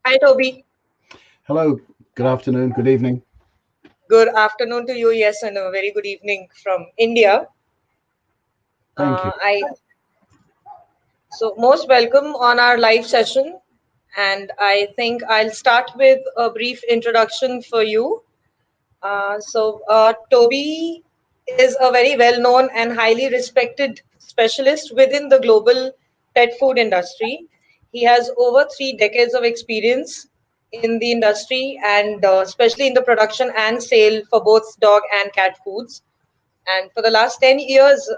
Hi, Toby. Hello, good afternoon, good evening. Good afternoon to you. Yes, and a very good evening from India. Thank you. I most welcome on our live session, and I think I'll start with a brief introduction for you. Toby is a very well-known and highly respected specialist within the global pet food industry. He has over 3 decades of experience in the industry and especially in the production and sale for both dog and cat foods. And for the last 10 years,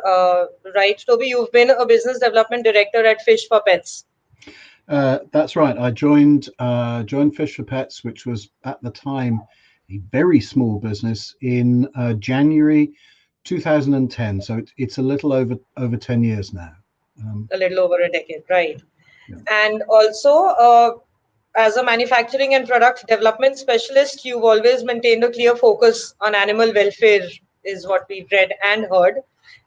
right, Toby, you've been a business development director at Fish for Pets. That's right. I joined Fish for Pets, which was at the time a very small business in January 2010. So it's a little over 10 years now. A little over a decade, right? Yeah. And also, as a manufacturing and product development specialist, you've always maintained a clear focus on animal welfare, is what we've read and heard.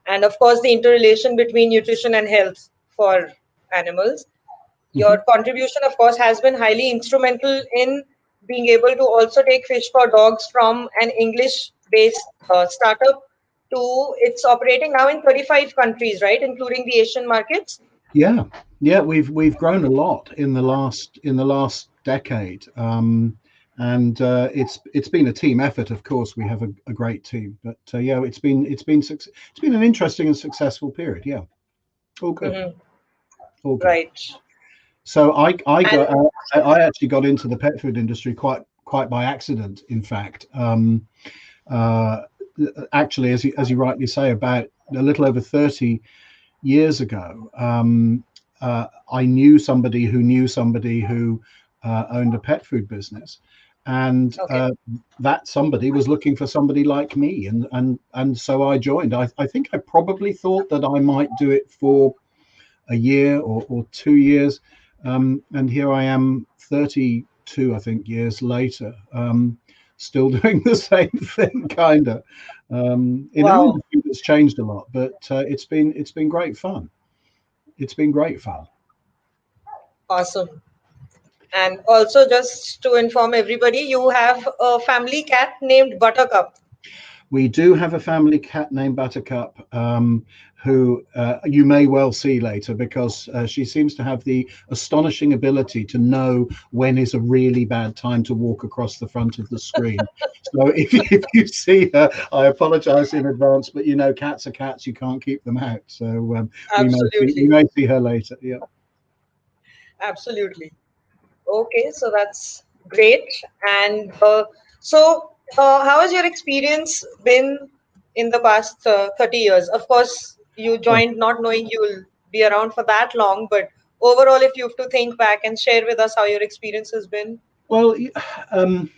And of course, the interrelation between nutrition and health for animals. Mhm. Your contribution, of course, has been highly instrumental in being able to also take Fish for Dogs from an English based startup to it's operating now in 35 countries, right, including the Asian markets. Yeah, yeah, we've grown a lot in the last decade, and it's been a team effort. Of course, we have a great team, but yeah, it's been an interesting and successful period. Yeah, all good, Hmm. all good. Right. So And I actually got into the pet food industry quite by accident. In fact, uh, actually, as you rightly say, about a little over 30 years ago, I knew somebody who knew somebody who owned a pet food business, and okay. that somebody was looking for somebody like me, and so I joined. I think I probably thought that I might do it for a year or 2 years, and here I am, 32, I think, years later, still doing the same thing, kind of. In an Wow. industry that's changed a lot, but it's been great fun. It's been great fun. Awesome. And also, just to inform everybody, you have a family cat named Buttercup. We do have a family cat named Buttercup, who you may well see later, because she seems to have the astonishing ability to know when is a really bad time to walk across the front of the screen. So if you see her, I apologize in advance, but cats are cats. You can't keep them out. So we Absolutely. may see her later. Yeah. Absolutely. Okay, so that's great. And how has your experience been in the past 30 years? Of course, you Oh, joined not knowing you'll be around for that long, but overall, if you have to think back and share with us how your experience has been. well, um,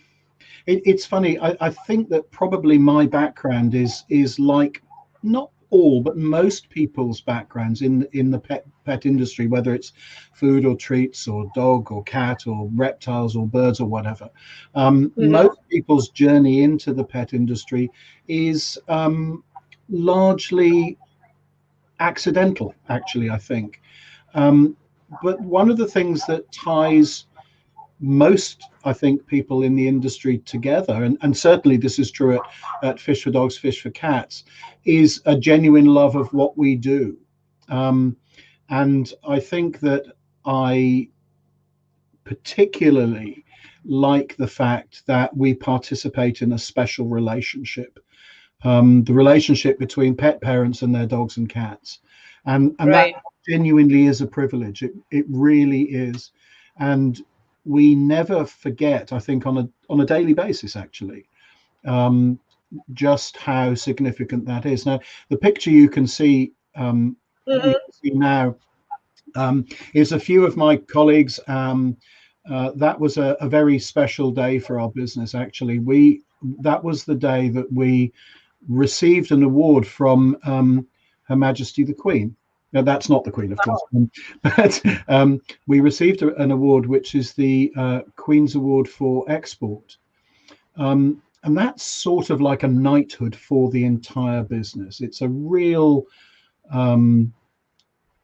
it's funny. I think that probably my background is like not all, but most people's backgrounds in the pet industry, whether it's food or treats or dog or cat or reptiles or birds or whatever. Hmm. Most people's journey into the pet industry is largely accidental, actually, I think. Um, but one of the things that ties most, I think, people in the industry together, and certainly this is true at Fish for Dogs, Fish for Cats, is a genuine love of what we do. Um, and I think that I particularly like the fact that we participate in a special relationship, the relationship between pet parents and their dogs and cats. And that Right. genuinely is a privilege. It really is. And we never forget, I think, on a daily basis, actually, um, just how significant that is. Now, the picture you Hmm. can see now, is a few of my colleagues. That was a very special day for our business. Actually, we that was the day that we received an award from Her Majesty the Queen. Now, that's not the Queen, of course, but we received an award, which is the Queen's Award for Export. And that's sort of like a knighthood for the entire business. It's a real, um,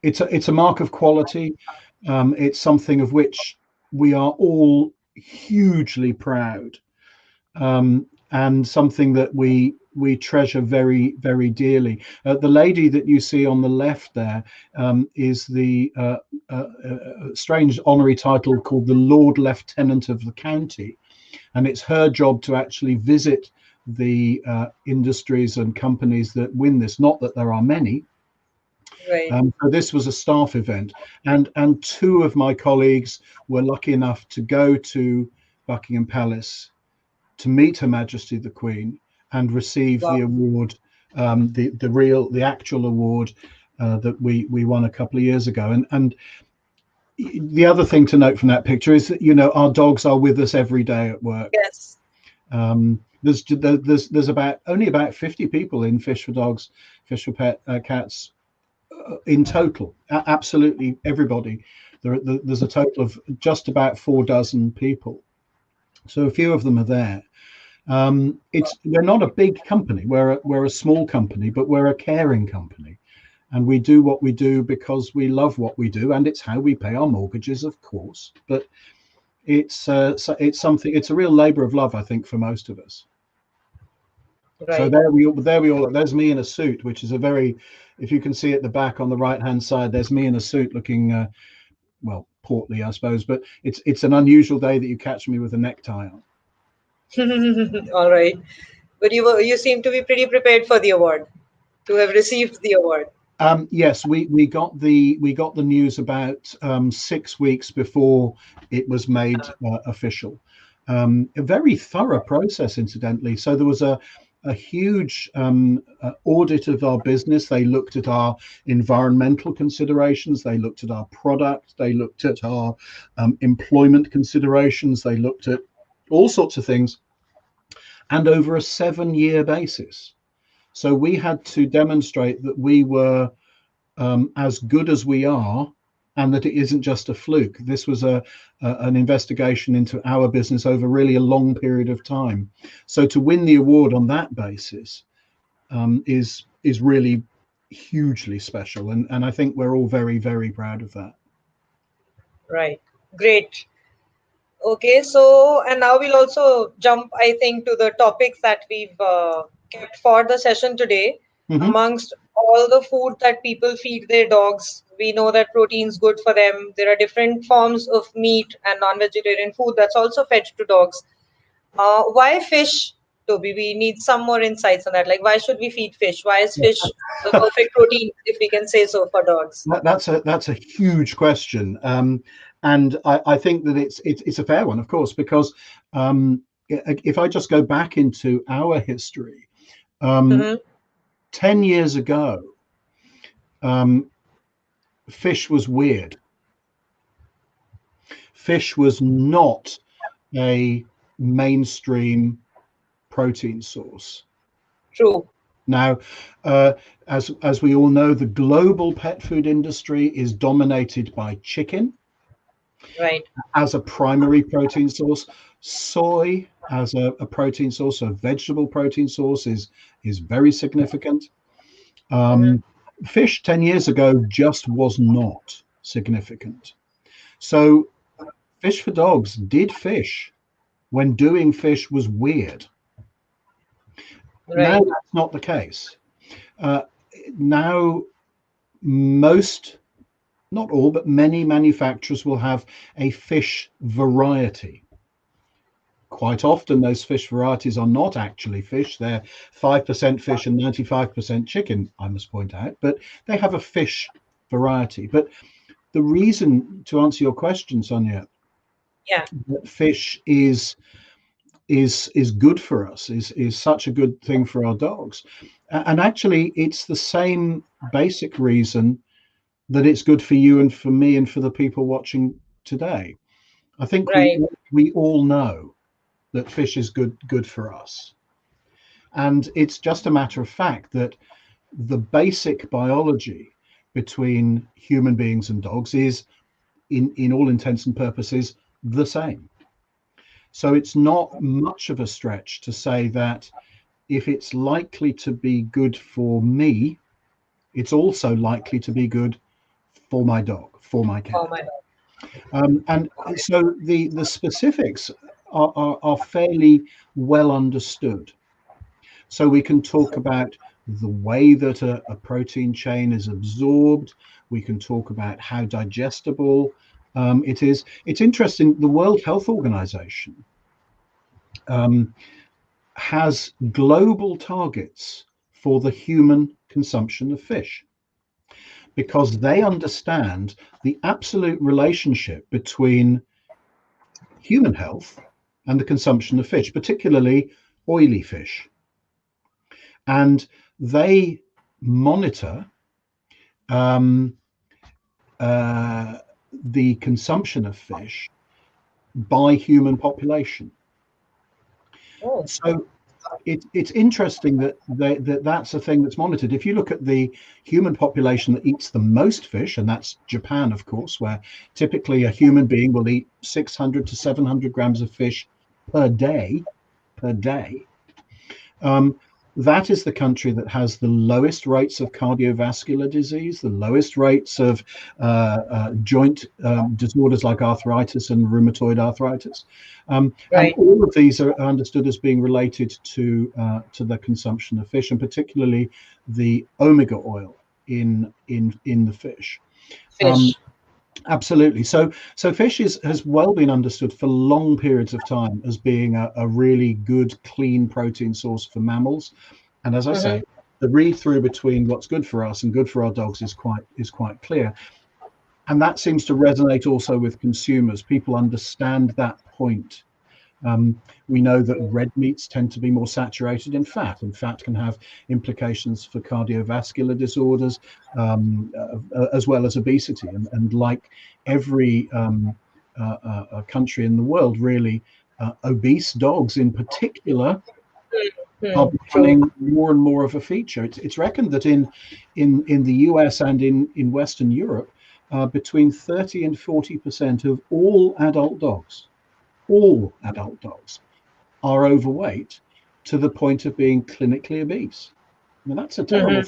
it's a mark of quality. It's something of which we are all hugely proud, and something that we treasure very, very dearly. The lady that you see on the left there is the strange honorary title called the Lord Lieutenant of the County, and it's her job to actually visit the industries and companies that win this. Not that there are many. Right. So this was a staff event, and two of my colleagues were lucky enough to go to Buckingham Palace to meet Her Majesty the Queen and receive the Wow. award, the actual award that we won a couple of years ago. And the other thing to note from that picture is that, you know, our dogs are with us every day at work. Yes. There's about only about 50 people in Fish4Dogs, Fish for Pet Cats in total. Absolutely everybody. There's a total of just about 4 dozen people. So a few of them are there. We're not a big company. We're a small company, but we're a caring company, and we do what we do because we love what we do, and it's how we pay our mortgages, of course. But it's it's a real labour of love, I think, for most of us. So Right. there's me in a suit, which is a very, if you can see at the back on the right hand side, there's me in a suit looking well, portly, I suppose, but it's an unusual day that you catch me with a necktie on. All right. But you seem to be pretty prepared for the award, to have received the award. Yes, we got the news about 6 weeks before it was made official. A very thorough process, incidentally. So there was a huge audit of our business. They looked at our environmental considerations. They looked at our product. They looked at our employment considerations. They looked at all sorts of things, and over a 7-year basis. So we had to demonstrate that we were as good as we are, and that it isn't just a fluke. This was an investigation into our business over really a long period of time. So to win the award on that basis is really hugely special, and I think we're all very, very proud of that. Right. Great. Okay, so and now we'll also jump, I think, to the topics that we've kept for the session today. Mm-hmm. Amongst all the food that people feed their dogs, we know that protein's good for them. There are different forms of meat and non-vegetarian food that's also fed to dogs. Why fish, Toby? We need some more insights on that. Like, why should we feed fish? Why is fish the perfect protein, if we can say so, for dogs? That's a huge question, and I think that it's a fair one, of course, because if I just go back into our history, Mm-hmm. 10 years ago, fish was weird. Fish was not a mainstream protein source. True. Now, as we all know, the global pet food industry is dominated by chicken Right. as a primary protein source. Soy as a protein source, a vegetable protein source, is very significant. Mm-hmm. Fish 10 years ago just was not significant. So Fish4Dogs did fish when doing fish was weird. Now Right. that's not the case. Now most, not all, but many manufacturers will have a fish variety. Quite often those fish varieties are not actually fish. They're 5% fish and 95% chicken, I must point out, but they have a fish variety. But the reason, to answer your question, Sonia, Yeah. that fish is good for us, is such a good thing for our dogs. And actually it's the same basic reason that it's good for you and for me and for the people watching today. I think Right. we all know that fish is good for us, and it's just a matter of fact that the basic biology between human beings and dogs is, in all intents and purposes, the same. So it's not much of a stretch to say that if it's likely to be good for me, it's also likely to be good for my dog, for my Oh cat. my God. And so the specifics are fairly well understood. So we can talk about the way that a protein chain is absorbed. We can talk about how digestible it is. It's interesting. The World Health Organization has global targets for the human consumption of fish because they understand the absolute relationship between human health and the consumption of fish, particularly oily fish. And they monitor the consumption of fish by human population. Oh. So it's interesting that that's a thing that's monitored. If you look at the human population that eats the most fish, and that's Japan, of course, where typically a human being will eat 600 to 700 grams of fish per day. That is the country that has the lowest rates of cardiovascular disease, the lowest rates of joint disorders like arthritis and rheumatoid arthritis. And all of these are understood as being related to the consumption of fish, and particularly the omega oil in the fish. Absolutely. So fish has well been understood for long periods of time as being a really good, clean protein source for mammals. And as I say, the read through between what's good for us and good for our dogs is quite clear. And that seems to resonate also with consumers. People understand that point. We know that red meats tend to be more saturated in fat, and fat can have implications for cardiovascular disorders, as well as obesity. And like every country in the world, really, obese dogs in particular are becoming more and more of a feature. It's reckoned that in the US and in Western Europe, between 30 and 40% of all adult dogs are overweight to the point of being clinically obese. Now that's a terrible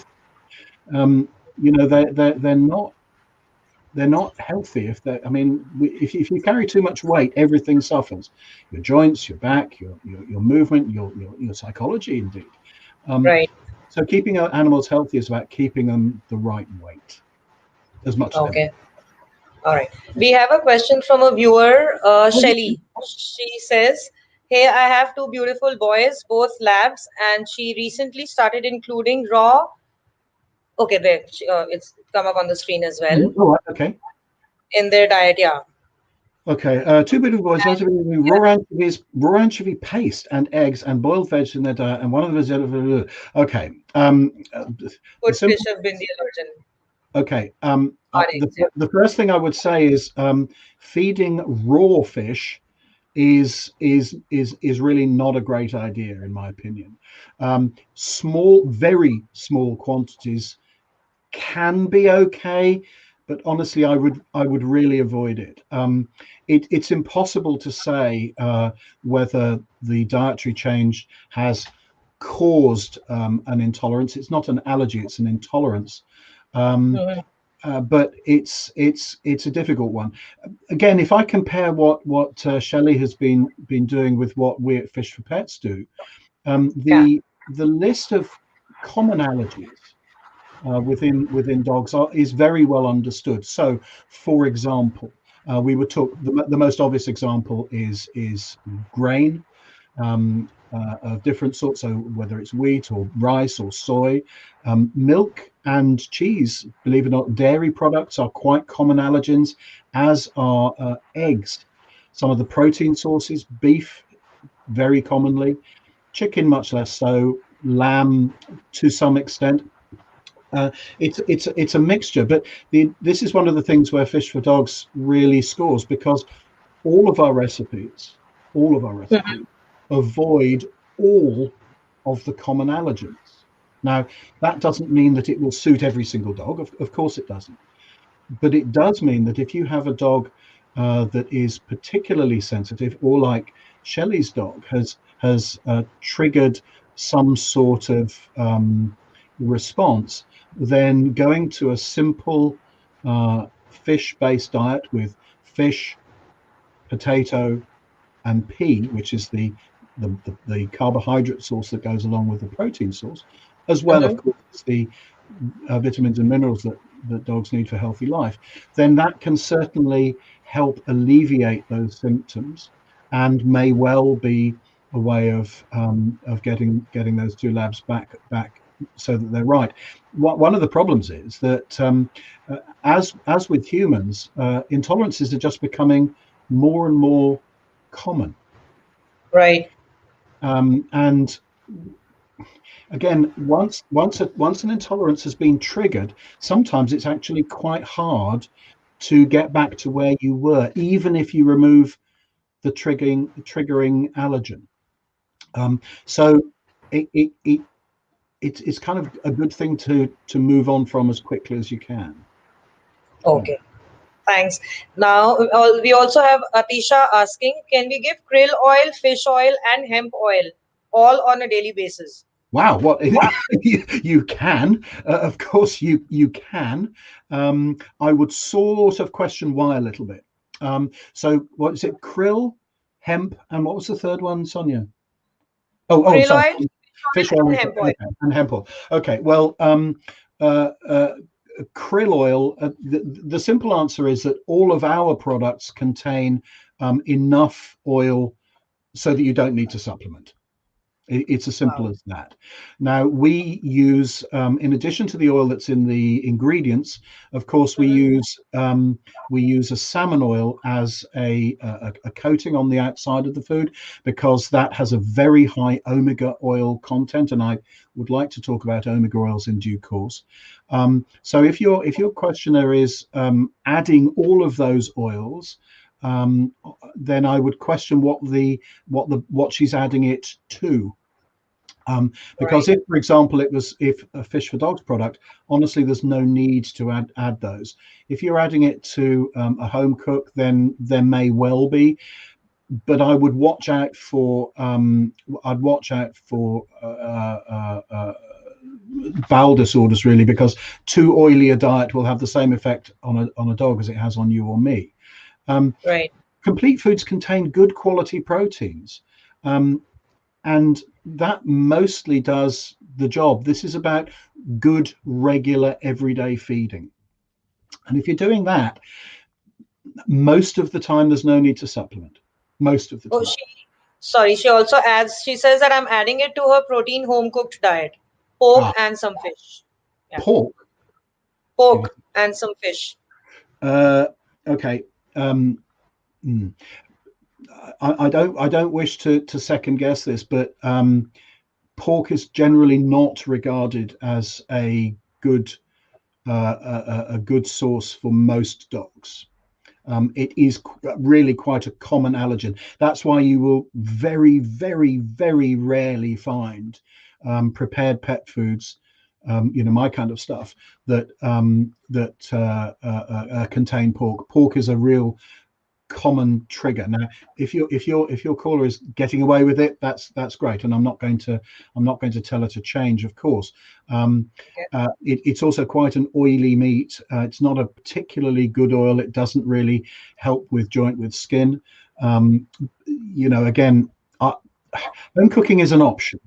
thing. They're not healthy if they if you carry too much weight, everything suffers. Your joints, your back, your movement, your psychology indeed. So keeping our animals healthy is about keeping them the right weight as much as ever. All right. We have a question from a viewer, Shelly. She says, "Hey, I have two beautiful boys, both labs, and she recently started including raw." Okay, there. It's come up on the screen as well. All right. Okay. In their diet, yeah. Okay. Two beautiful boys, raw anchovy paste and eggs and boiled veg in their diet, and one of them is okay. Good fish of bindi allergen. Okay. The first thing I would say is feeding raw fish is really not a great idea, in my opinion. Very small quantities can be okay, but honestly, I would really avoid it. It's impossible to say whether the dietary change has caused an intolerance. It's not an allergy; it's an intolerance. But it's a difficult one. Again, if I compare what Shelley has been doing with what we at Fish for Pets do, the list of common allergies within dogs is very well understood. So, for example, we would talk. The most obvious example is grain. Of different sorts, so whether it's wheat or rice or soy, milk and cheese, believe it or not, dairy products are quite common allergens, as are eggs. Some of the protein sources, beef, very commonly, chicken much less so, lamb to some extent. It's a mixture, but this is one of the things where Fish for Dogs really scores, because all of our recipes avoid all of the common allergens. Now, that doesn't mean that it will suit every single dog. Of course it doesn't. But it does mean that if you have a dog that is particularly sensitive, or like Shelley's dog has triggered some sort of response, then going to a simple fish-based diet with fish, potato, and pea, which is the carbohydrate source that goes along with the protein source, as well, of Mhm. course, as the vitamins and minerals that dogs need for healthy life, then that can certainly help alleviate those symptoms, and may well be a way of getting those two labs back so that they're right. One of the problems is that as with humans, intolerances are just becoming more and more common. Right. And again, once an intolerance has been triggered, sometimes it's actually quite hard to get back to where you were, even if you remove the triggering allergen. So it's kind of a good thing to move on from as quickly as you can. Yeah. Okay. Thanks. Now, we also have Atisha asking, can we give krill oil, fish oil, and hemp oil all on a daily basis? Wow, what you can, of course you can. I would sort of question why a little bit. So what is it? Krill, hemp, and what was the third one, Sonia? Oh, Krill sorry, oil, fish fish oil, oil and and, hemp oil. and hemp oil. Okay, well, uh, uh, krill oil. The simple answer is that all of our products contain enough oil so that you don't need to supplement. It's as simple Wow. as that. Now we use, in addition to the oil that's in the ingredients, of course, Mhm. we use a salmon oil as a coating on the outside of the food, because that has a very high omega oil content, and I would like to talk about omega oils in due course. So if your questioner is adding all of those oils, then I would question what she's adding it to. Because Right. if, for example, if a Fish4Dogs product, honestly, there's no need to add those. If you're adding it to a home cook, then there may well be, but I would watch out for bowel disorders, really, because too oily a diet will have the same effect on a dog as it has on you or me. Um, Right. Complete foods contain good quality proteins. And that mostly does the job. This is about good, regular, everyday feeding. And if you're doing that, most of the time, there's no need to supplement. Most of the Oh, time. she also adds, she says that I'm adding it to her protein home cooked diet, pork Ah, and some fish. Yeah, pork. Did you? pork and some fish. Okay. Um, mm, I don't wish to second guess this, but pork is generally not regarded as a good source for most dogs. It is really quite a common allergen. That's why you will very, very, very rarely find prepared pet foods, my kind of stuff, that contain pork. Pork is a real common trigger. Now, if your caller is getting away with it, that's great, and I'm not going to tell her to change, of course. Okay. It's also quite an oily meat. It's not a particularly good oil. It doesn't really help with skin. Again, home cooking is an option,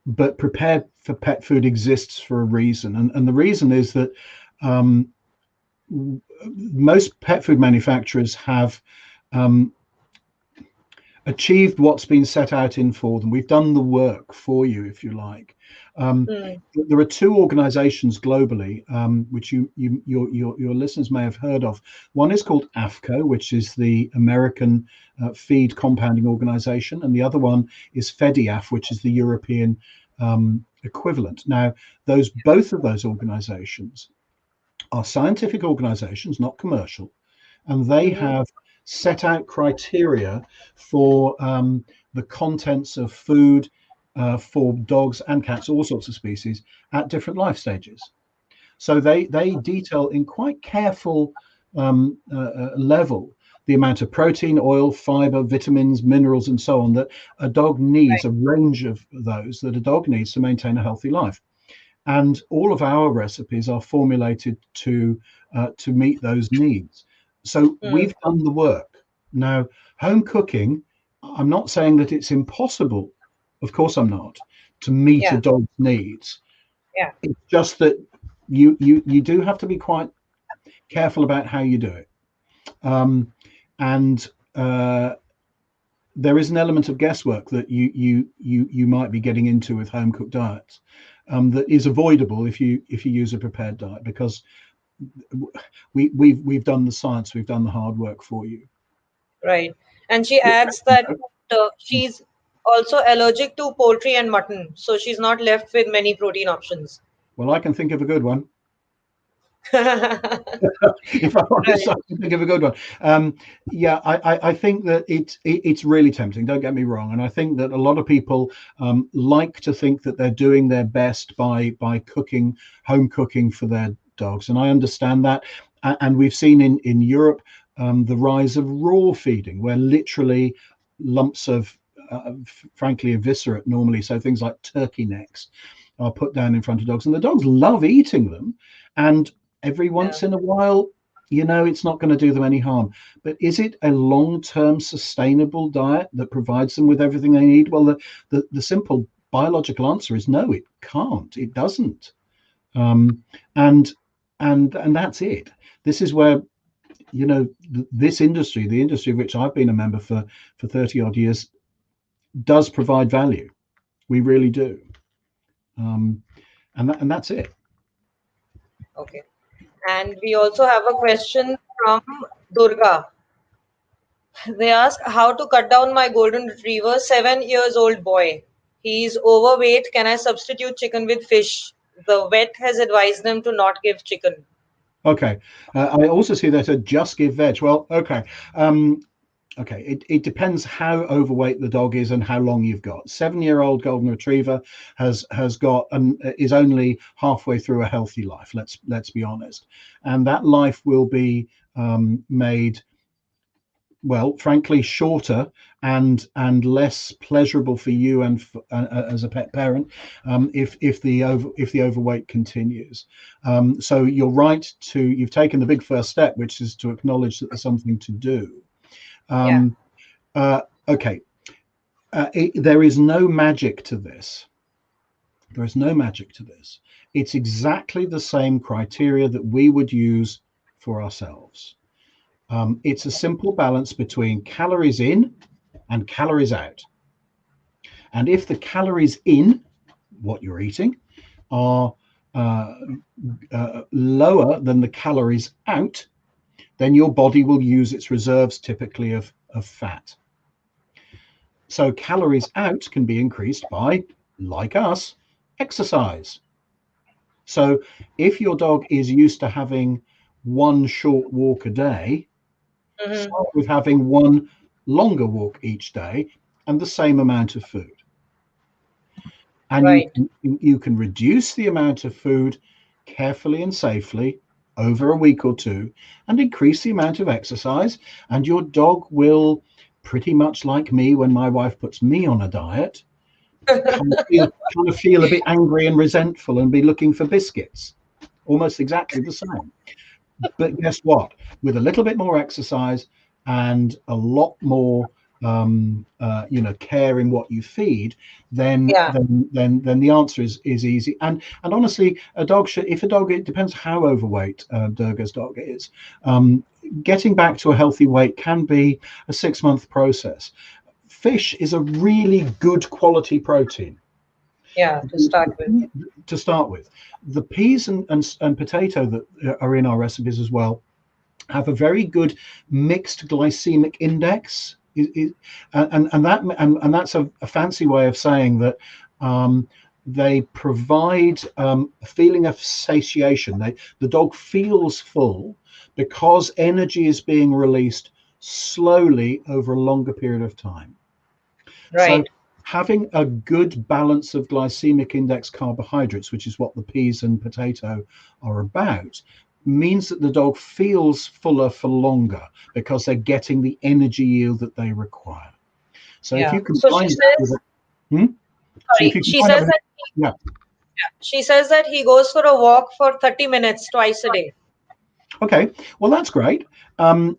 but prepared for pet food exists for a reason, and the reason is that um, most pet food manufacturers have um, achieved what's been set out in for them. We've done the work for you, if you like. Hmm. There are two organizations globally, which your listeners may have heard of. One is called AFCO, which is the American Feed Compounding Organization, and the other one is FEDIAF, which is the European equivalent. Now, both of those organizations are scientific organizations, not commercial, and they Hmm. have set out criteria for the contents of food for dogs and cats, all sorts of species, at different life stages. So they detail in quite careful level the amount of protein, oil, fiber, vitamins, minerals, and so on that a dog needs, Right. a range of those that a dog needs to maintain a healthy life. And all of our recipes are formulated to meet those needs. So Hmm. we've done the work. Now, home cooking, I'm not saying that it's impossible. Of course, I'm not, to meet a Yeah. dog's needs. Yeah. It's just that you do have to be quite careful about how you do it. And there is an element of guesswork that you might be getting into with home cooked diets, that is avoidable if you use a prepared diet, because we've done the science, we've done the hard work for you. Right. And she adds that she's also allergic to poultry and mutton, so she's not left with many protein options. Well, I can think of a good one. Right. If I'm honest, I can think of a good one. Yeah, I think that it's really tempting. Don't get me wrong, and I think that a lot of people like to think that they're doing their best by cooking, home cooking for their dogs, and I understand that. And we've seen in Europe the rise of raw feeding, where literally lumps of frankly eviscerate, normally, so things like turkey necks, are put down in front of dogs, and the dogs love eating them. And every Yeah. once in a while, it's not going to do them any harm. But is it a long-term sustainable diet that provides them with everything they need? Well, the simple biological answer is no, it can't. It doesn't. Um, and and that's it. This is where this industry, the industry of which I've been a member for 30 odd years, does provide value. We really do. And that's it. Okay. And we also have a question from Durga. They ask how to cut down my golden retriever, 7 years old boy. He's overweight. Can I substitute chicken with fish? The vet has advised them to not give chicken. Okay. I also see that a just give veg. Well, okay. Okay, it depends how overweight the dog is and how long you've got. 7-year-old golden retriever has got is only halfway through a healthy life. Let's be honest, and that life will be made, well, frankly, shorter and less pleasurable for you and as a pet parent, if the overweight continues. So you're right you've taken the big first step, which is to acknowledge that there's something to do. Yeah. Um, okay. There is no magic to this. There is no magic to this. It's exactly the same criteria that we would use for ourselves. It's a simple balance between calories in and calories out. And if the calories in, what you're eating, are lower than the calories out, then your body will use its reserves, typically of fat. So calories out can be increased by, like us, exercise. So if your dog is used to having one short walk a day, Hmm. start with having one longer walk each day and the same amount of food. And Right. you can reduce the amount of food carefully and safely over a week or two, and increase the amount of exercise, and your dog will, pretty much like me when my wife puts me on a diet, kind of feel a bit angry and resentful and be looking for biscuits. Almost exactly the same. But guess what? With a little bit more exercise and a lot more care in what you feed, then Yeah. the answer is easy. And honestly, a dog should, if a dog, it depends how overweight Durga's dog is. Getting back to a healthy weight can be a 6-month process. Fish is a really good quality protein Yeah. To start with. to start with. The peas and potato that are in our recipes as well have a very good mixed glycemic index. And that's a fancy way of saying that they provide a feeling of satiation. The dog feels full because energy is being released slowly over a longer period of time. So Right. having a good balance of glycemic index carbohydrates, which is what the peas and potato are about, means that the dog feels fuller for longer because they're getting the energy yield that they require. So if Yeah. you So she combine that with says, so if sorry, you combine that with, yeah. she says that he goes for a walk for 30 minutes twice a day. Okay, well, that's great. And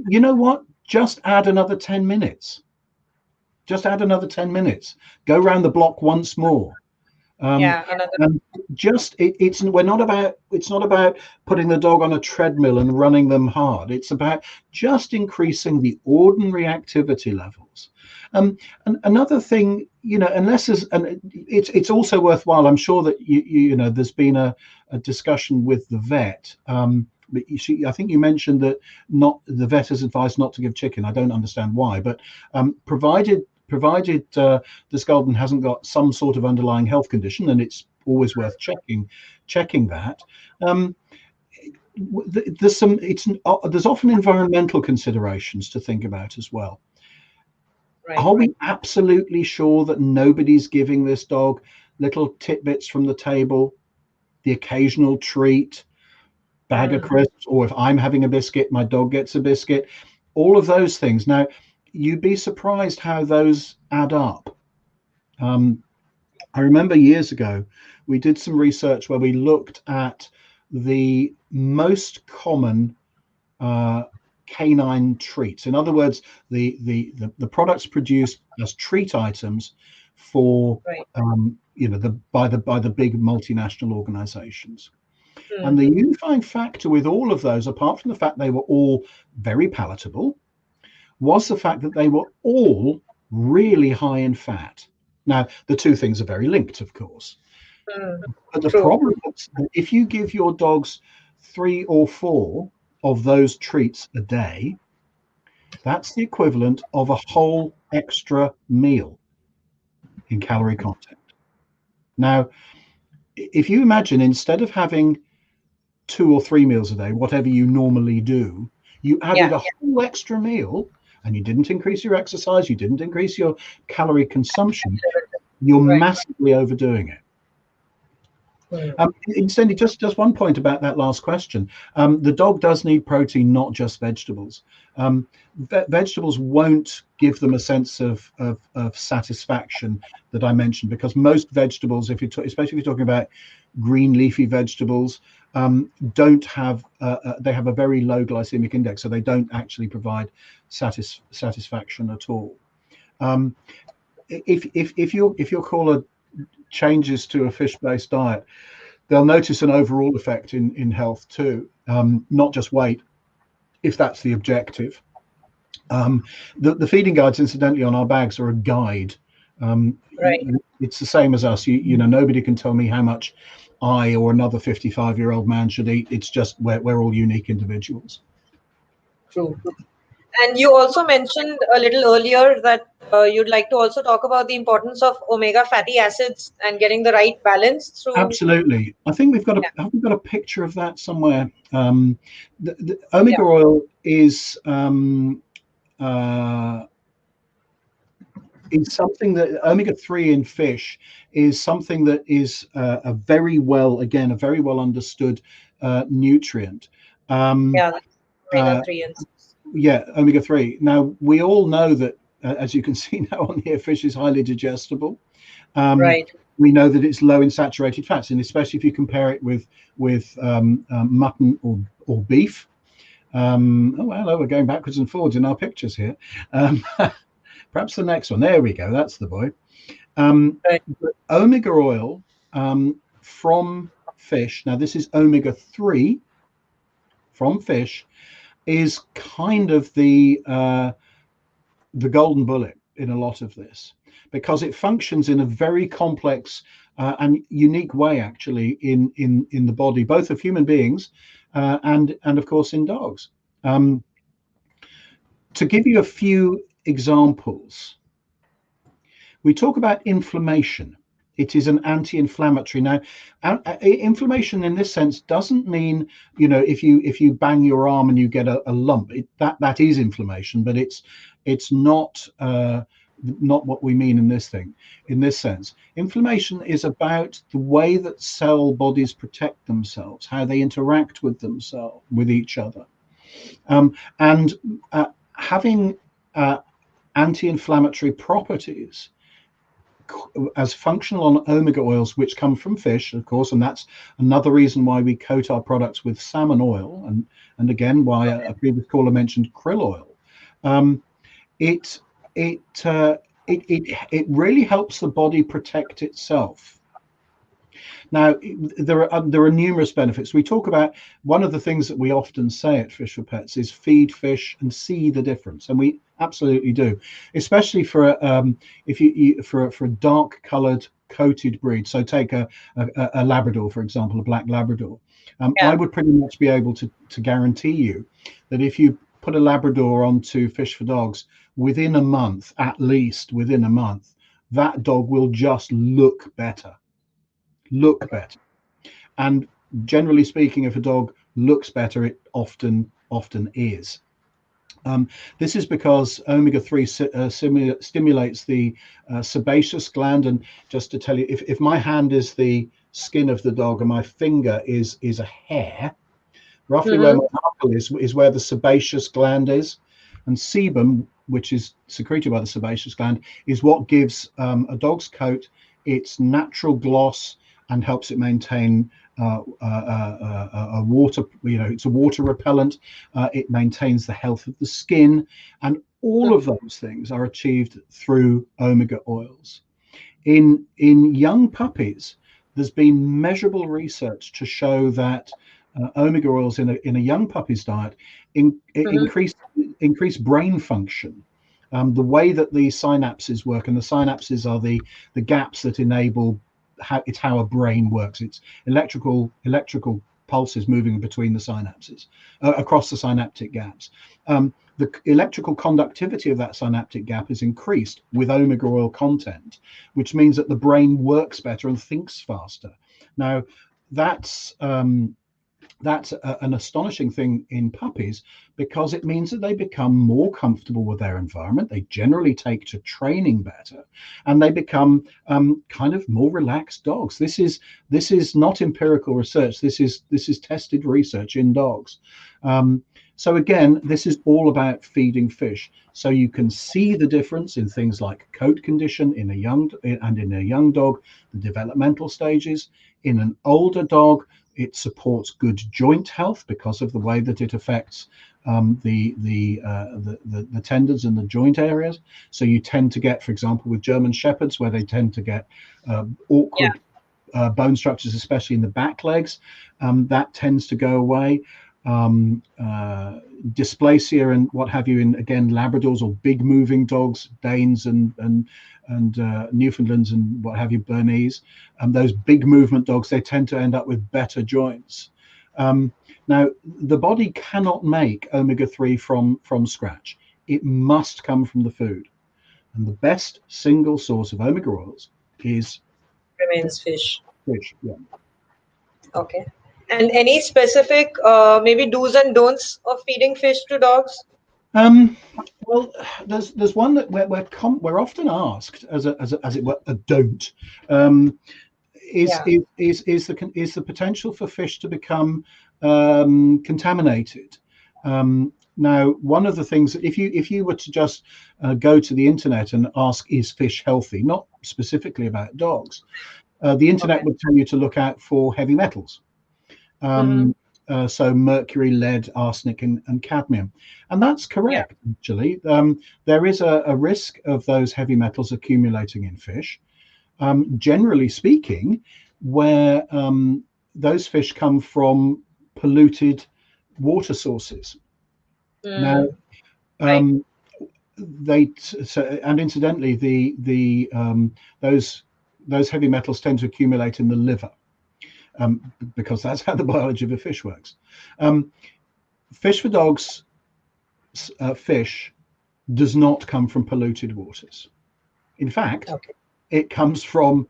you know what? Just add another 10 minutes. Just add another 10 minutes. Go round the block once more. Another. And just it's not about putting the dog on a treadmill and running them hard. It's about just increasing the ordinary activity levels. And another thing, unless there's, and it's also worthwhile. I'm sure that there's been a discussion with the vet. But I think you mentioned that not the vet has advised not to give chicken. I don't understand why, but provided this golden hasn't got some sort of underlying health condition, and it's always worth checking that. There's often environmental considerations to think about as well. Right. Are we absolutely sure that nobody's giving this dog little tidbits from the table, the occasional treat, bag of crisps, or if I'm having a biscuit, my dog gets a biscuit, all of those things? Now, you'd be surprised how those add up. I remember years ago, we did some research where we looked at the most common canine treats. In other words, the products produced as treat items for by the big multinational organizations. And the unifying factor with all of those, apart from the fact they were all very palatable, was the fact that they were all really high in fat. Now, the two things are very linked, of course. But the problem is that if you give your dogs 3 or 4 of those treats a day, that's the equivalent of a whole extra meal in calorie content. Now, if you imagine, instead of having 2 or 3 meals a day, whatever you normally do, you added a whole extra meal, and you didn't increase your exercise, you didn't increase your calorie consumption, you're massively overdoing it. Incidentally, just one point about that last question. The dog does need protein, not just vegetables. Vegetables won't give them a sense of satisfaction that I mentioned, because most vegetables, especially if you're talking about green leafy vegetables, don't have they have a very low glycemic index, so they don't actually provide satisfaction at all. If your caller changes to a fish-based diet, they'll notice an overall effect in health too, not just weight, if that's the objective. The feeding guides, incidentally, on our bags are a guide. It's the same as us. Nobody can tell me how much I or another 55-year-old man should eat. It's just we're all unique individuals. True. And you also mentioned a little earlier that you'd like to also talk about the importance of omega fatty acids and getting the right balance through. Absolutely. I think we've got a picture of that somewhere. The omega oil is something that omega-3 in fish is something that is a very well understood nutrient. Omega-3 and omega-3. Now, we all know that, as you can see now on here, fish is highly digestible. We know that it's low in saturated fats, and especially if you compare it with mutton or beef. We're going backwards and forwards in our pictures here. Perhaps the next one. There we go. That's the boy. Omega oil from fish. Now, this is omega-3 from fish, is kind of the golden bullet in a lot of this, because it functions in a very complex and unique way, actually, in the body, both of human beings and of course in dogs. To give you a few examples, we talk about inflammation. It is an anti-inflammatory. Now, inflammation in this sense doesn't mean, if you bang your arm and you get a lump, that is inflammation, but it's not what we mean in this sense. Inflammation is about the way that cell bodies protect themselves, how they interact with each other, and having anti-inflammatory properties as functional on omega oils, which come from fish, of course, and that's another reason why we coat our products with salmon oil, and again why a previous caller mentioned krill oil. It it, it really helps the body protect itself. Now, there are numerous benefits. We talk about, one of the things that we often say at Fish for Pets is feed fish and see the difference, and we absolutely do, especially for if you for a dark coloured coated breed. So take a Labrador, for example, a black Labrador. I would pretty much be able to guarantee you that if you put a Labrador onto Fish4Dogs, within a month, at least within a month, that dog will just look better. And generally speaking, if a dog looks better, it often is. This is because omega-3 stimulates the sebaceous gland. And just to tell you, if my hand is the skin of the dog and my finger is a hair, roughly where my knuckle is where the sebaceous gland is. And sebum, which is secreted by the sebaceous gland, is what gives a dog's coat its natural gloss and helps it maintain a water, it's a water repellent. It maintains the health of the skin, and all of those things are achieved through omega oils. In young puppies, there's been measurable research to show that omega oils in a young puppy's diet increase brain function. The way that the synapses work, and the synapses are the gaps that enable how a brain works. It's electrical pulses moving between the synapses, across the synaptic gaps. The electrical conductivity of that synaptic gap is increased with omega oil content, which means that the brain works better and thinks faster. Now, that's an astonishing thing in puppies, because it means that they become more comfortable with their environment. They generally take to training better, and they become kind of more relaxed dogs. This is not empirical research. This is tested research in dogs. So again, this is all about feeding fish. So you can see the difference in things like coat condition in a young dog, the developmental stages. In an older dog, it supports good joint health because of the way that it affects the tendons and the joint areas. So you tend to get, for example, with German Shepherds, where they tend to get awkward bone structures, especially in the back legs, that tends to go away. Dysplasia and what have you in, again, Labradors or big moving dogs, Danes and Newfoundlands and what have you, Bernese, those big movement dogs, they tend to end up with better joints. Now, the body cannot make omega-3 from scratch. It must come from the food, and the best single source of omega oils remains fish. Yeah. Okay. And any specific maybe do's and don'ts of feeding fish to dogs? Well, there's one that we're often asked as it were a don't. Is the potential for fish to become contaminated. Now, one of the things that if you were to just go to the internet and ask, is fish healthy, not specifically about dogs, the internet would tell you to look out for heavy metals. So mercury, lead, arsenic, and cadmium. And that's correct, actually. There is a risk of those heavy metals accumulating in fish. Generally speaking, where those fish come from polluted water sources. Now, and incidentally, those heavy metals tend to accumulate in the liver. Because that's how the biology of a fish works. Fish4Dogs fish does not come from polluted waters. In fact, it comes from,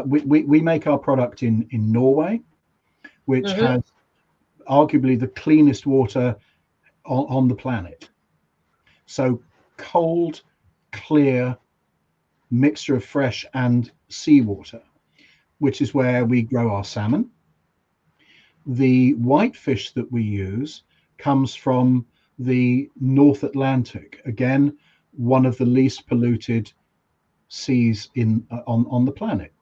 we make our product in Norway, which has arguably the cleanest water on the planet. So cold, clear mixture of fresh and seawater, which is where we grow our salmon. The whitefish that we use comes from the North Atlantic. Again, one of the least polluted seas on the planet.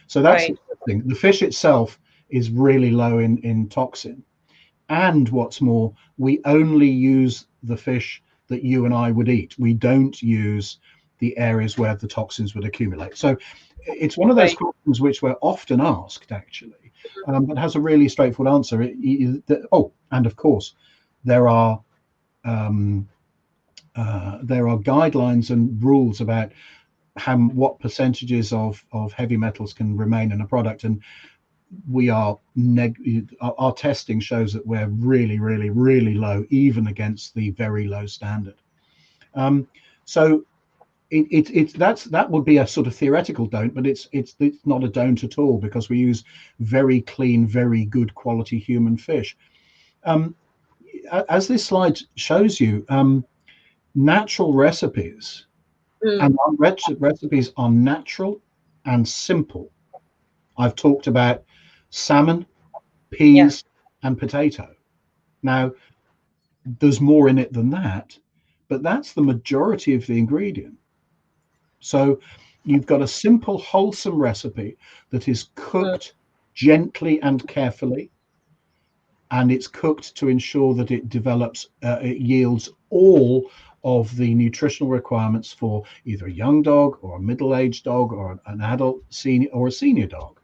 So that's the Right. thing. The fish itself is really low in toxin. And what's more, we only use the fish that you and I would eat. We don't use the areas where the toxins would accumulate. So it's one of those Right. questions which we're often asked, actually, but has a really straightforward answer. And of course, there are there are guidelines and rules about what percentages of heavy metals can remain in a product, and we are our testing shows that we're really, really, really low, even against the very low standard. So that would be a sort of theoretical don't, but it's not a don't at all, because we use very clean, very good quality human fish. As this slide shows you, natural recipes, and our recipes are natural and simple. I've talked about salmon, Yeah. peas, and potato. Now, there's more in it than that, but that's the majority of the ingredient. So you've got a simple, wholesome recipe that is cooked gently and carefully, and it's cooked to ensure that it develops, it yields all of the nutritional requirements for either a young dog or a middle-aged dog or an adult senior or a senior dog.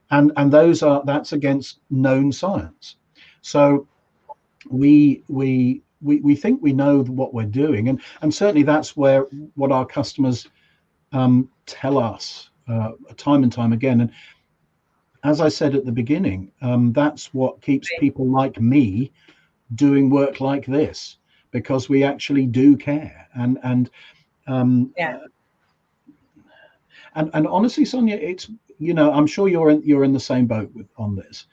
And that's against known science. So we think we know what we're doing, and certainly that's what our customers tell us time and time again. And as I said at the beginning, that's what keeps people like me doing work like this, because we actually do care. Um, Yeah. and honestly, Sonia, it's, I'm sure you're in the same boat on this.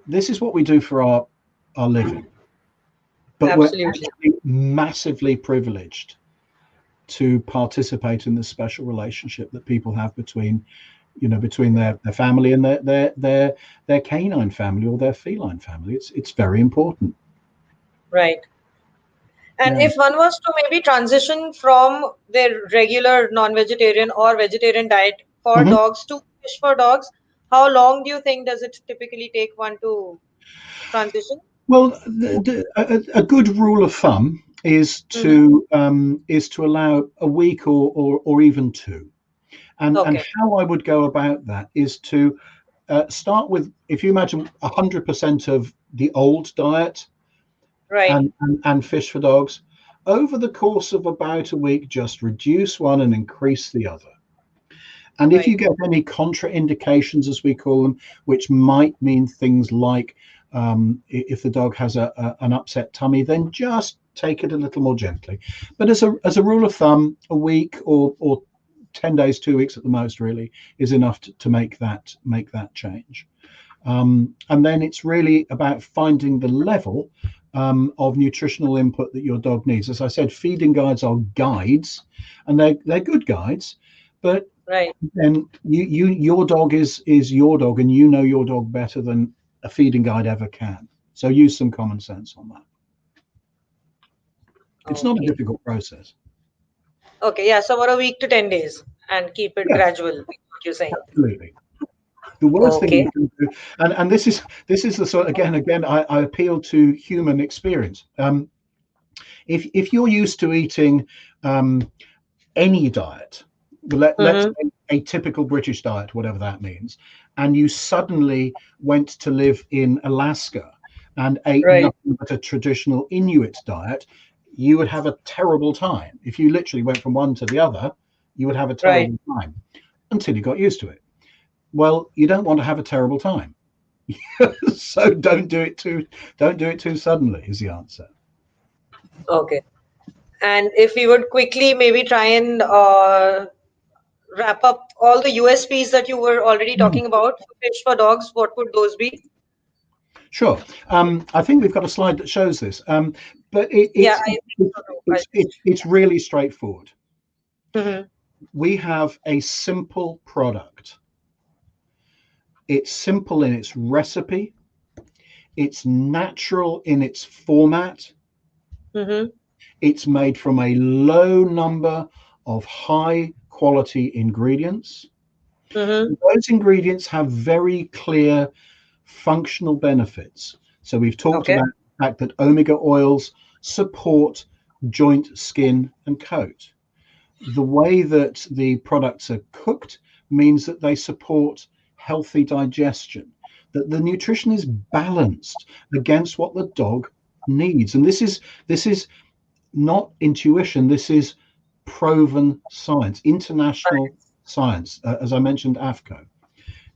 This is what we do for our living, but we're Absolutely. actually massively privileged to participate in this special relationship that people have between their family and their canine family or their feline family. It's very important. Right. And Yeah. if one was to maybe transition from their regular non-vegetarian or vegetarian diet for Mhm. dogs to fish for dogs, how long do you think does it typically take one to transition? Well, a good rule of thumb is Mm-hmm. to allow a week or even two. And Okay. how I would go about that is to start with, if you imagine 100% of the old diet Right. and fish for dogs, over the course of about a week, just reduce one and increase the other. And if you Right. get any contraindications, as we call them, which might mean things like if the dog has an upset tummy, then just take it a little more gently. But as a rule of thumb, a week or 10 days, 2 weeks at the most, really, is enough to make that change. And then it's really about finding the level of nutritional input that your dog needs. As I said, feeding guides are guides, and they're good guides, but Right. then your dog is your dog, and you know your dog better than a feeding guide ever can. So use some common sense on that. It's not a Okay. difficult process. Okay. Yeah. So about a week to 10 days and keep it Yes, gradual, what you're saying. absolutely. The worst thing Okay. you can do, and this is the sort, again, I appeal to human experience. If you're used to eating any diet, let's Mm-hmm. say a typical British diet, whatever that means, and you suddenly went to live in Alaska and ate Right. nothing but a traditional Inuit diet, you would have a terrible time. If you literally went from one to the other, you would have a Right. terrible time until you got used to it. Well, you don't want to have a terrible time. So don't do it too suddenly is the answer. Okay. And if we would quickly maybe try and wrap up all the USPs that you were already Mm. talking about for fish for dogs, what would those be? Sure. I think we've got a slide that shows this, but Yeah, I think so too. I just. it's really straightforward. Mm-hmm. We have a simple product. It's simple in its recipe. It's natural in its format. Mm-hmm. It's made from a low number of high quality ingredients. Mm-hmm. Those ingredients have very clear functional benefits. So we've talked Okay. about the fact that omega oils support joint, skin, and coat. The way that the products are cooked means that they support healthy digestion, that the nutrition is balanced against what the dog needs. And this is not intuition, this is proven science, international science, as I mentioned, AFCO.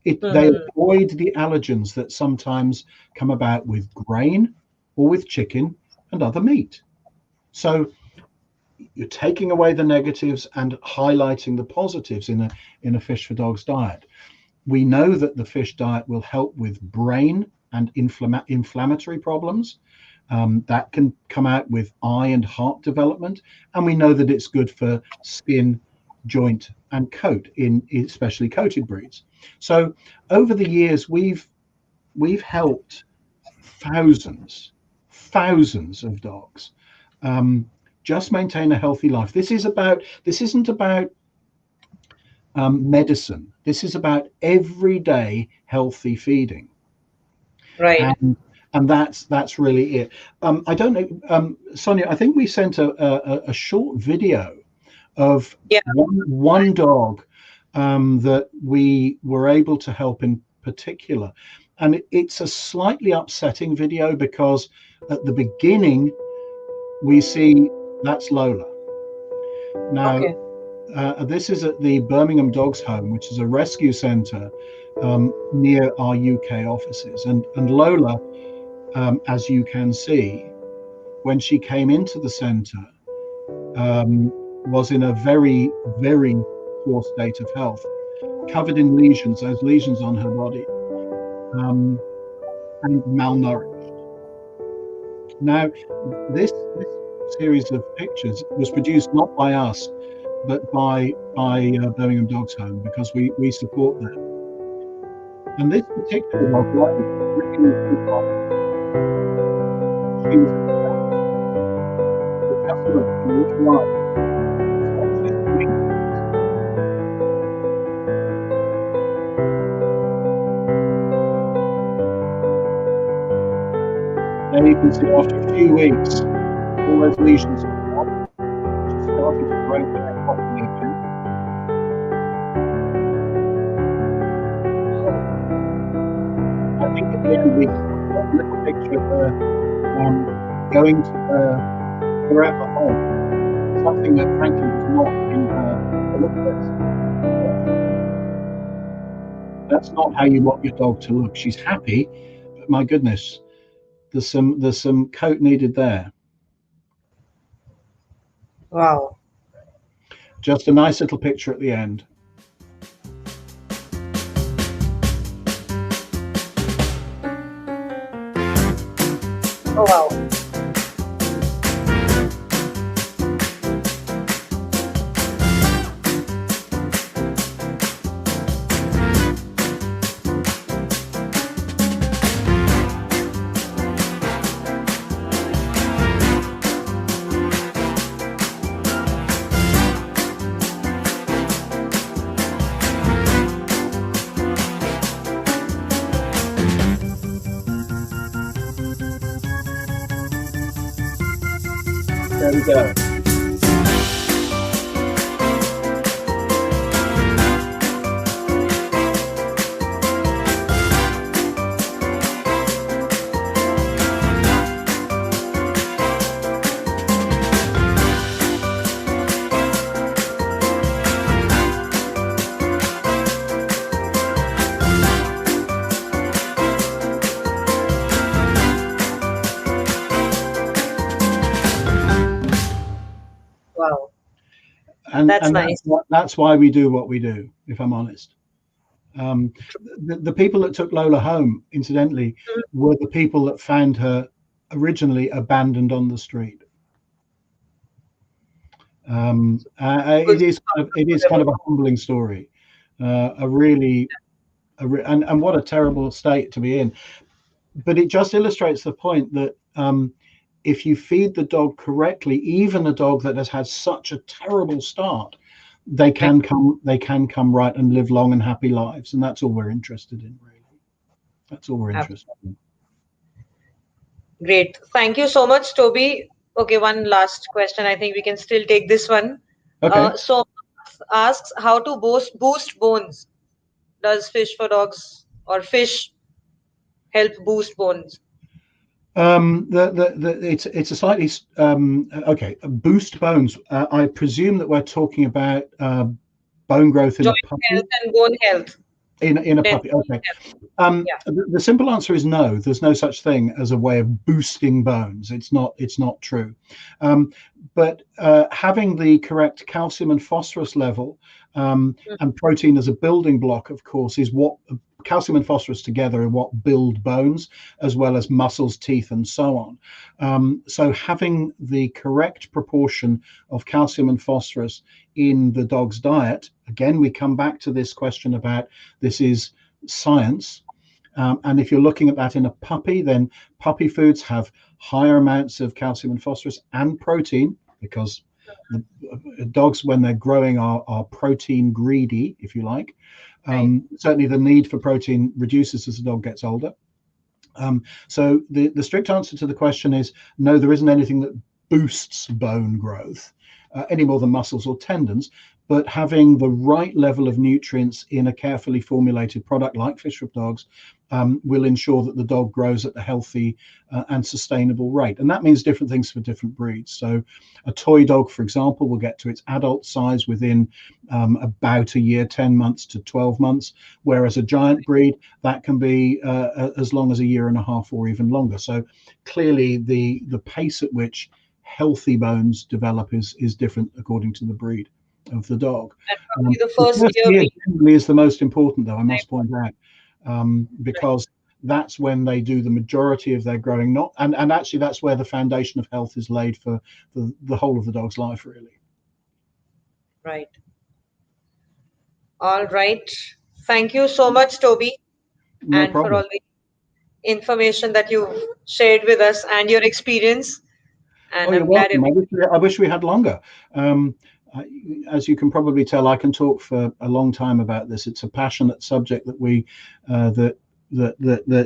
They Mm-hmm. avoid the allergens that sometimes come about with grain or with chicken and other meat. So you're taking away the negatives and highlighting the positives in a fish for dogs diet. We know that the fish diet will help with brain and inflammatory problems. That can come out with eye and heart development, and we know that it's good for skin, joint, and coat in especially coated breeds. So over the years, we've helped thousands of dogs just maintain a healthy life. This isn't about medicine. This is about everyday healthy feeding, Right. and that's really it. I don't know, Sonia. I think we sent a short video of Yeah. one dog that we were able to help in particular, and it's a slightly upsetting video because at the beginning we see that's Lola. Now, Okay. this is at the Birmingham Dogs Home, which is a rescue centre near our UK offices. And Lola, as you can see, when she came into the centre, was in a very, very poor state of health, covered in lesions, those lesions on her body, and malnourished. Now, this series of pictures was produced not by us, but by Birmingham Dogs Home, because we support them. And this particular dog, really, she was just look, she was right. There you can see after a few weeks, all those lesions are gone. She's starting to grow back properly again. I think at the end we got a little picture of her going to her forever home. Something that frankly was not in her looks. That's not how you want your dog to look. She's happy, but my goodness, there's some coat needed there. Wow. Just a nice little picture at the end. Oh, wow. There we go. Wow. And That's nice. that's why we do what we do, if I'm honest. The people that took Lola home, incidentally, were the people that found her originally abandoned on the street. It is kind of a humbling story, and what a terrible state to be in. But it just illustrates the point that if you feed the dog correctly, even a dog that has had such a terrible start, they can come right and live long and happy lives, and that's all we're interested in, really. That's all we're interested in. Great. Thank you so much, Toby. Okay, one last question. I think we can still take this one. Okay. So asks how to boost bones. Does Fish4Dogs or fish help boost bones? It's a slightly okay. Boost bones. I presume that we're talking about bone growth in a Joint puppy. health and bone health. In a puppy. Okay. Yeah. The simple answer is no. There's no such thing as a way of boosting bones. It's not true. But having the correct calcium and phosphorus level and protein as a building block, of course, is what calcium and phosphorus together are what build bones, as well as muscles, teeth, and so on. So having the correct proportion of calcium and phosphorus in the dog's diet, again, we come back to this question about this is science. And if you're looking at that in a puppy, then puppy foods have higher amounts of calcium and phosphorus and protein, because the dogs, when they're growing, are protein greedy, if you like. Certainly the need for protein reduces as the dog gets older. So the strict answer to the question is no, there isn't anything that boosts bone growth any more than muscles or tendons. But having the right level of nutrients in a carefully formulated product like Fish4Dogs will ensure that the dog grows at a healthy and sustainable rate. And that means different things for different breeds. So a toy dog, for example, will get to its adult size within about a year, 10 months to 12 months, whereas a giant breed, that can be as long as a year and a half or even longer. So clearly the pace at which healthy bones develop is different according to the breed of the dog. The first year generally is the most important, though, I must point out, because that's when they do the majority of their growing. And actually that's where the foundation of health is laid for the whole of the dog's life, really. Right. All right. Thank you so much, Toby, No and for problem. all the information that you've shared with us and your experience. And You're I'm glad welcome. I wish we had longer. As you can probably tell, I can talk for a long time about this. It's a passionate subject that we that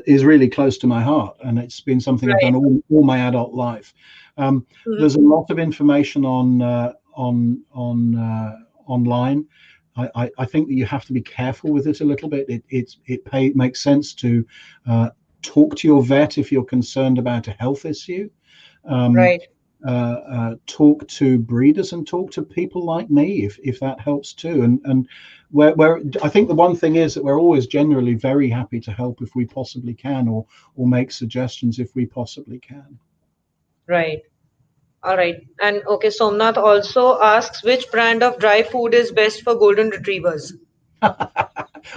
is really close to my heart, and it's been something I've done all my adult life. There's a lot of information online. I think that you have to be careful with it a little bit. It makes sense to talk to your vet if you're concerned about a health issue. Talk to breeders and talk to people like me if that helps too. And where I think the one thing is that we're always generally very happy to help if we possibly can, or make suggestions if we possibly can. Right. All right. And okay, Somnath also asks which brand of dry food is best for golden retrievers.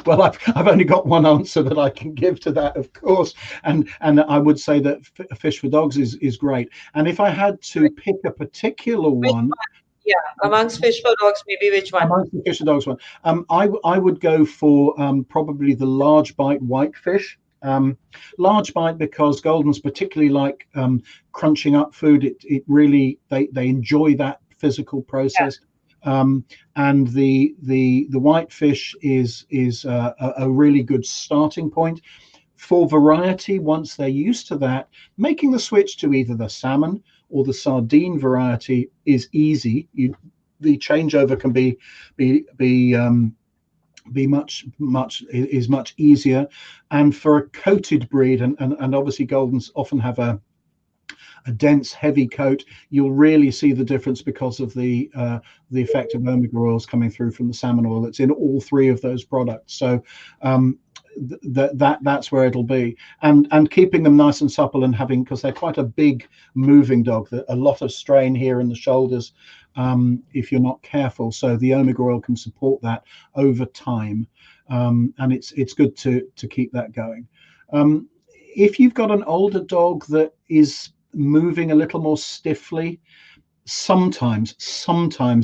Well, I've only got one answer that I can give to that, of course, and I would say that Fish4Dogs is great. And if I had to pick a particular one, yeah, amongst Fish4Dogs, maybe which one? Amongst the Fish4Dogs one, I would go for probably the large bite whitefish. Large bite because Goldens particularly like crunching up food. It really they enjoy that physical process. And the whitefish is a really good starting point. For variety, once they're used to that, making the switch to either the salmon or the sardine variety is easy. The changeover can be much easier. And for a coated breed, and obviously Goldens often have a dense, heavy coat, you'll really see the difference because of the effect of omega oils coming through from the salmon oil that's in all three of those products. So that's where it'll be, and keeping them nice and supple, and having, because they're quite a big moving dog, a lot of strain here in the shoulders if you're not careful. So the omega oil can support that over time, and it's good to keep that going. If you've got an older dog that is moving a little more stiffly, sometimes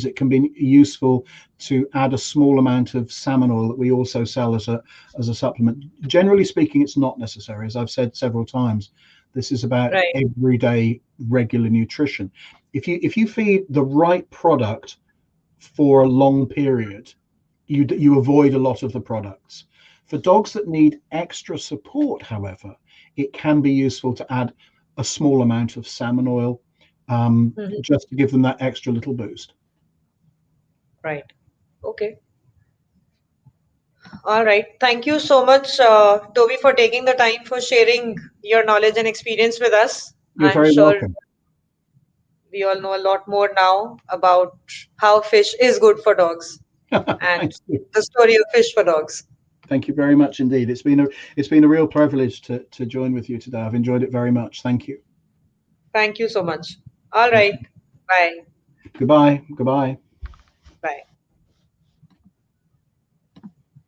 it can be useful to add a small amount of salmon oil that we also sell as a supplement. Generally speaking, it's not necessary. As I've said several times, this is about everyday regular nutrition. If you feed the right product for a long period, you avoid a lot of the products. For dogs that need extra support, however, it can be useful to add a small amount of salmon oil, Mhm. just to give them that extra little boost. Right. Okay. All right. Thank you so much, Toby, for taking the time for sharing your knowledge and experience with us. You're I'm very sure welcome. we all know a lot more now about how fish is good for dogs and Thank you. the story of fish for dogs. Thank you very much indeed. It's been a real privilege to join with you today. I've enjoyed it very much. Thank you. Thank you so much. All right. Bye. Goodbye. Goodbye. Bye.